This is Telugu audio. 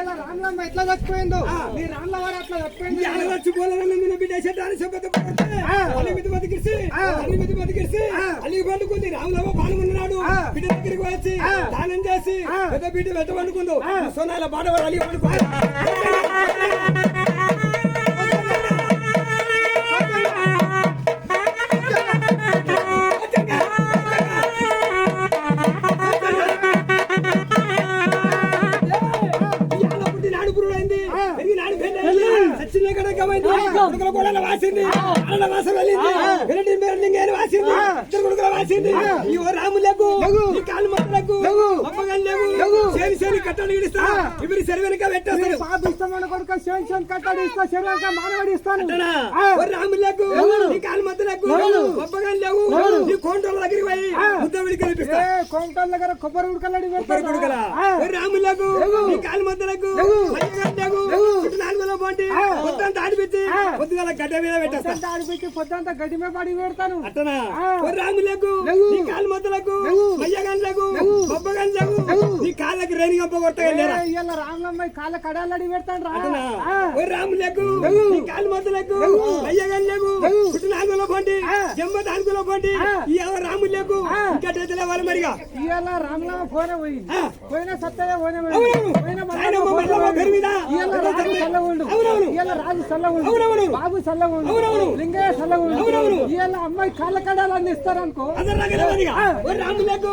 ఇలా రామ్లమ్మ ఎట్లా చచ్చిపోయిందో మీ రామ్లమ్మ అట్లా చచ్చిపోయింది. చచ్చిపోలేదని బిడ్డ బతికిరిసి అల్లి పండుకుంది. రాములమ్మ పాల్గొన్నాడు. బిడ్డ దగ్గరికి వచ్చి దానం చేసి పెద్ద బిడ్డ వెంట పండుకుందు. సోనాల బాడవాడు అల్లి పండుకో. వాసింది వాసం వెళ్ళింది. వాసింది ఇద్దరు కొడుకుల వాసింది. ఈ రాములకు ఈ కాలు మట్టలకు అమ్మగల్లేవు సేని సేని కట్టడి ఇస్తా. ఇవి సెరవెనక పెట్టేస్తారు. బాబు ఇస్తామని కొడుకు సేని కట్టడి ఇస్తా. సెరవెనక మానవాడి ఇస్తాను. రాములకు ఈ కాలు మట్టలకు అమ్మగల్లేవు. ఈ కోంటోళ్ళ దగ్గరికి పోయి ముద్ద విడి కనిపిస్తా. కోంటోళ్ళ దగ్గర కొబ్బరి ఉడకలడి కొడుకల రాములకు ఈ కాలు మద్దలకు నాలుగులో పోటీ మొత్తం ఆడిపెట్టి పొద్దుగల గడ్డ మీద పెట్టేస్తా. ఆడిపెట్టి పొద్దుంతా గడ్డి మీద పడి పెడతాను. అట్టనా రాములకు నీ కాలు మొదలకు మయ్యగండ్లకు బొబ్బగండ్లకు నీ కాళ్ళకి రేణి గంప కొడతా. ఇలా రాములమ్మ కాళ్ళ కడాలు అడిగి పెడతాను. రాములకు నీ కాలు మొదలకు మయ్యగండ్లకు నాలుగులో పోటీ జమ్మ నాలుగులో పోటీ రాములకు ఇంకా వాళ్ళ మరిగా ఇవాళ రాములమ్మ ఫోనే పోయింది. పోయినా సత్తయ్య పోయిన రాజు సల్లగుండు, బాబు సల్లగుండు, లింగయ్య సల్లగుండు. ఇవాళ అమ్మాయి కాళ్ళ కడాలన్నీ ఇస్తారనుకో. రాములకు